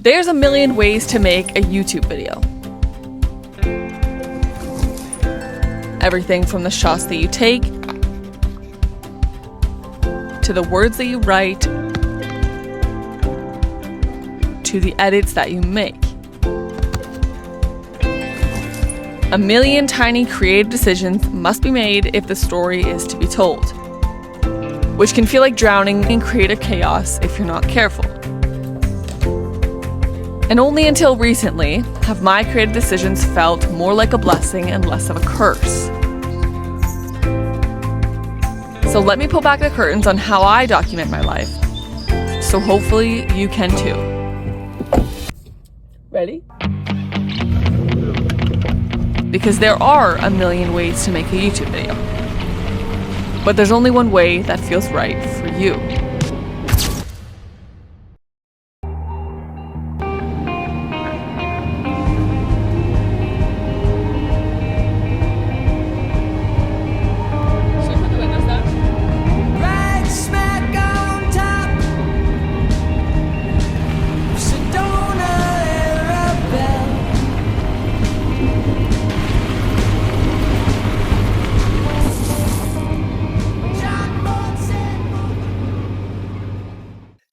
There's a million ways to make a YouTube video. Everything from the shots that you take, to the words that you write, to the edits that you make. A million tiny creative decisions must be made if the story is to be told, which can feel like drowning in creative chaos if you're not careful. And only until recently have my creative decisions felt more like a blessing and less of a curse. So let me pull back the curtains on how I document my life, so hopefully you can too. Ready? Because there are a million ways to make a YouTube video, but there's only one way that feels right for you.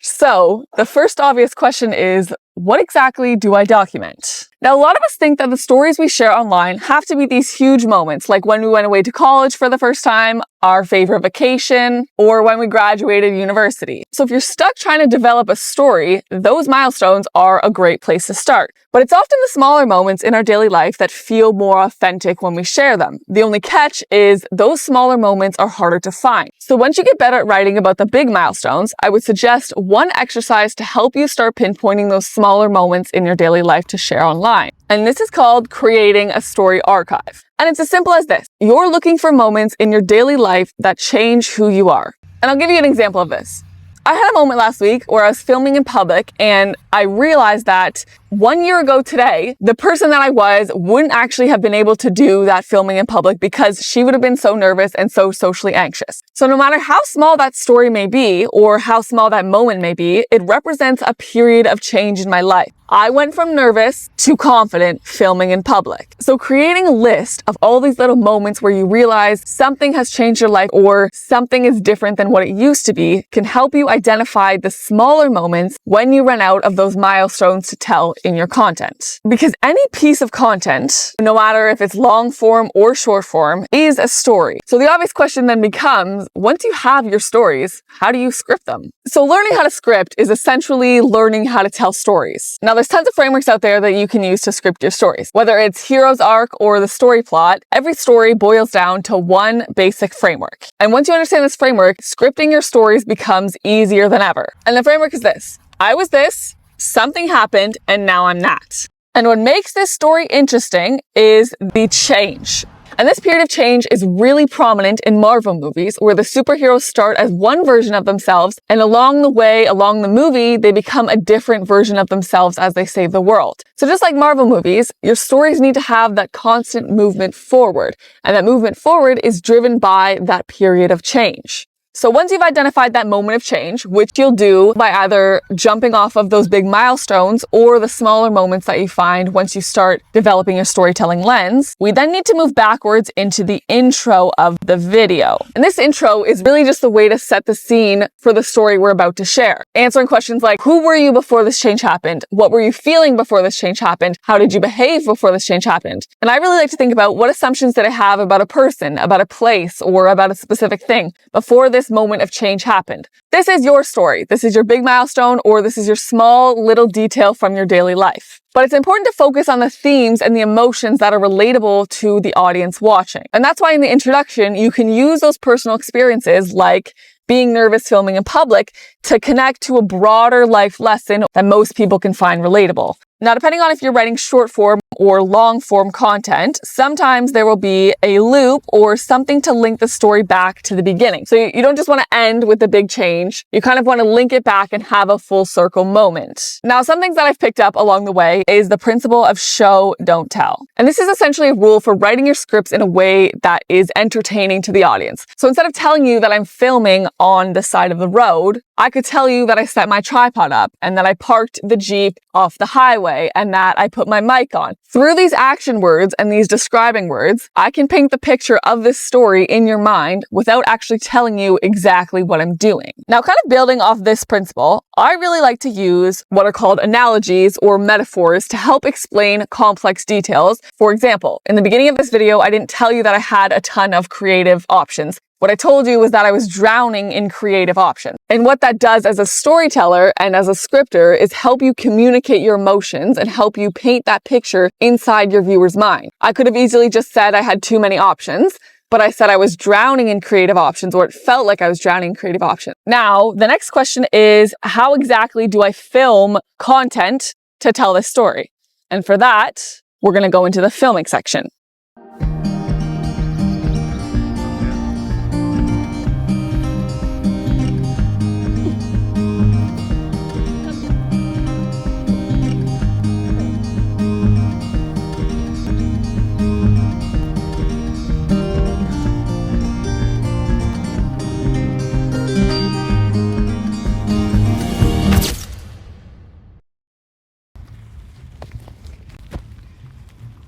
So, the first obvious question is, what exactly do I document? Now, a lot of us think that the stories we share online have to be these huge moments, like when we went away to college for the first time, our favorite vacation, or when we graduated university. So if you're stuck trying to develop a story, those milestones are a great place to start. But it's often the smaller moments in our daily life that feel more authentic when we share them. The only catch is those smaller moments are harder to find. So once you get better at writing about the big milestones, I would suggest one exercise to help you start pinpointing those smaller moments in your daily life to share online. And this is called creating a story archive. And it's as simple as this. You're looking for moments in your daily life that change who you are. And I'll give you an example of this. I had a moment last week where I was filming in public and I realized that 1 year ago today, the person that I was wouldn't actually have been able to do that filming in public because she would have been so nervous and so socially anxious. So no matter how small that story may be or how small that moment may be, it represents a period of change in my life. I went from nervous to confident filming in public. So creating a list of all these little moments where you realize something has changed your life or something is different than what it used to be can help you identify the smaller moments when you run out of those milestones to tell in your content. Because any piece of content, no matter if it's long form or short form, is a story. So the obvious question then becomes, once you have your stories, how do you script them? So learning how to script is essentially learning how to tell stories. Now there's tons of frameworks out there that you can use to script your stories. Whether it's hero's arc or the story plot, every story boils down to one basic framework. And once you understand this framework, scripting your stories becomes easier than ever. And the framework is this. I was this, something happened, and now I'm that. And what makes this story interesting is the change. And this period of change is really prominent in Marvel movies, where the superheroes start as one version of themselves, and along the way, along the movie, they become a different version of themselves as they save the world. So just like Marvel movies, your stories need to have that constant movement forward, and that movement forward is driven by that period of change. So once you've identified that moment of change, which you'll do by either jumping off of those big milestones or the smaller moments that you find once you start developing your storytelling lens, we then need to move backwards into the intro of the video. And this intro is really just a way to set the scene for the story we're about to share. Answering questions like, who were you before this change happened? What were you feeling before this change happened? How did you behave before this change happened? And I really like to think about what assumptions did I have about a person, about a place, or about a specific thing before this moment of change happened. This is your story. This is your big milestone, or this is your small little detail from your daily life. But it's important to focus on the themes and the emotions that are relatable to the audience watching. And that's why in the introduction, you can use those personal experiences like being nervous filming in public to connect to a broader life lesson that most people can find relatable. Now, depending on if you're writing short form or long form content, sometimes there will be a loop or something to link the story back to the beginning. So you don't just want to end with the big change. You kind of want to link it back and have a full circle moment. Now, some things that I've picked up along the way is the principle of show, don't tell. And this is essentially a rule for writing your scripts in a way that is entertaining to the audience. So instead of telling you that I'm filming on the side of the road, I could tell you that I set my tripod up and that I parked the Jeep off the highway and that I put my mic on. Through these action words and these describing words, I can paint the picture of this story in your mind without actually telling you exactly what I'm doing. Now, kind of building off this principle, I really like to use what are called analogies or metaphors to help explain complex details. For example, in the beginning of this video, I didn't tell you that I had a ton of creative options. What I told you was that I was drowning in creative options. And what that does as a storyteller and as a scripter is help you communicate your emotions and help you paint that picture inside your viewer's mind. I could have easily just said I had too many options, but I said I was drowning in creative options, or it felt like I was drowning in creative options. Now, the next question is, how exactly do I film content to tell this story? And for that, we're going to go into the filming section.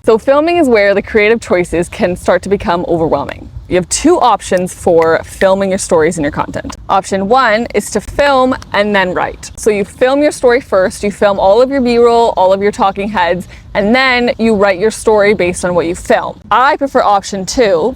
So filming is where the creative choices can start to become overwhelming. You have two options for filming your stories and your content. Option one is to film and then write. So you film your story first, you film all of your B-roll, all of your talking heads, and then you write your story based on what you film. I prefer option two,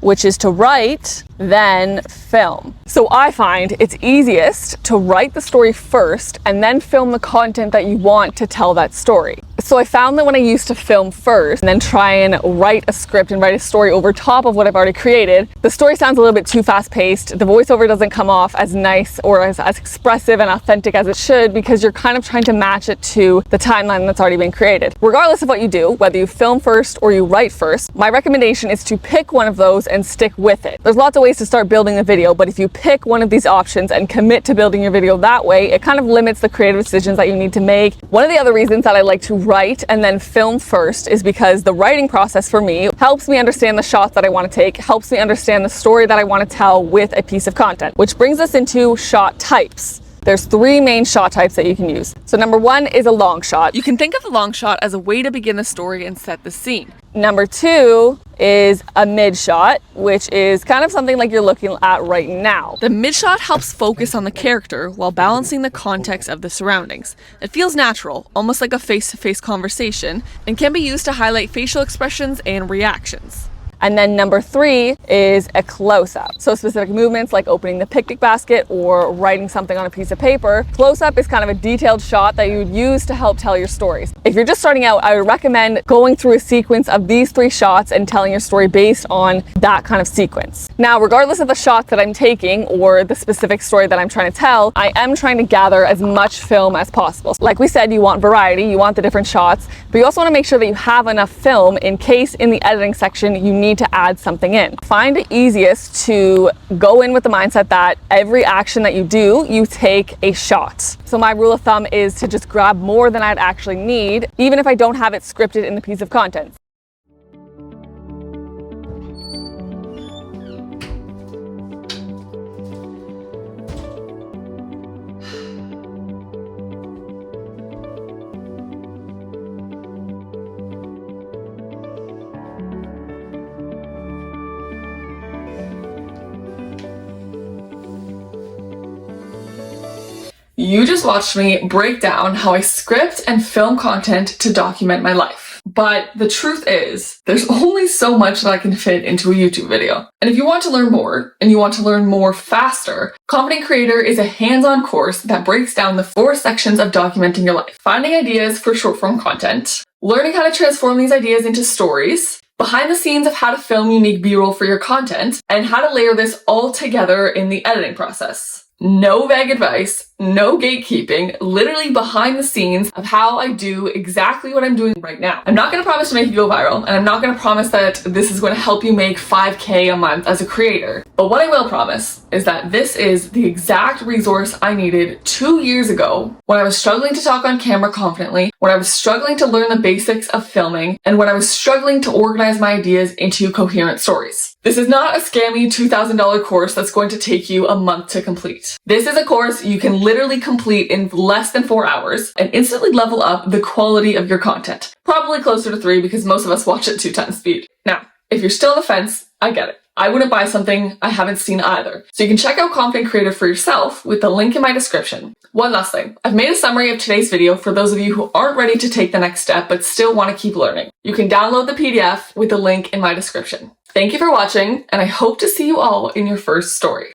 which is to write, then film. So I find it's easiest to write the story first and then film the content that you want to tell that story. So I found that when I used to film first and then try and write a script and write a story over top of what I've already created, the story sounds a little bit too fast-paced. The voiceover doesn't come off as nice or as expressive and authentic as it should because you're kind of trying to match it to the timeline that's already been created. Regardless of what you do, whether you film first or you write first, my recommendation is to pick one of those and stick with it. There's lots of ways to start building a video, but if you pick one of these options and commit to building your video that way, it kind of limits the creative decisions that you need to make. One of the other reasons that I like to write and then film first is because the writing process for me helps me understand the shots that I want to take, helps me understand the story that I want to tell with a piece of content, which brings us into shot types. There's three main shot types that you can use. So number one is a long shot. You can think of the long shot as a way to begin the story and set the scene. Number two is a mid shot, which is kind of something like you're looking at right now. The mid shot helps focus on the character while balancing the context of the surroundings. It feels natural, almost like a face-to-face conversation, and can be used to highlight facial expressions and reactions. And then number three is a close-up. So specific movements like opening the picnic basket or writing something on a piece of paper. Close-up is kind of a detailed shot that you would use to help tell your stories. If you're just starting out, I would recommend going through a sequence of these three shots and telling your story based on that kind of sequence. Now, regardless of the shot that I'm taking or the specific story that I'm trying to tell, I am trying to gather as much film as possible. Like we said, you want variety, you want the different shots, but you also want to make sure that you have enough film in case in the editing section you need to add something in. Find it easiest to go in with the mindset that every action that you do, you take a shot. So my rule of thumb is to just grab more than I'd actually need, even if I don't have it scripted in the piece of content. You just watched me break down how I script and film content to document my life. But the truth is, there's only so much that I can fit into a YouTube video. And if you want to learn more, and you want to learn more faster, Confident Creator is a hands-on course that breaks down the 4 sections of documenting your life. Finding ideas for short-form content, learning how to transform these ideas into stories, behind the scenes of how to film unique B-roll for your content, and how to layer this all together in the editing process. No vague advice, no gatekeeping, literally behind the scenes of how I do exactly what I'm doing right now. I'm not going to promise to make it go viral, and I'm not going to promise that this is going to help you make 5K a month as a creator. But what I will promise is that this is the exact resource I needed 2 years ago when I was struggling to talk on camera confidently, when I was struggling to learn the basics of filming, and when I was struggling to organize my ideas into coherent stories. This is not a scammy $2,000 course that's going to take you a month to complete. This is a course you can literally complete in less than 4 hours and instantly level up the quality of your content. Probably closer to 3 because most of us watch at 2 times speed. Now, if you're still on the fence, I get it. I wouldn't buy something I haven't seen either. So you can check out Confident Creator for yourself with the link in my description. One last thing. I've made a summary of today's video for those of you who aren't ready to take the next step but still want to keep learning. You can download the PDF with the link in my description. Thank you for watching, and I hope to see you all in your first story.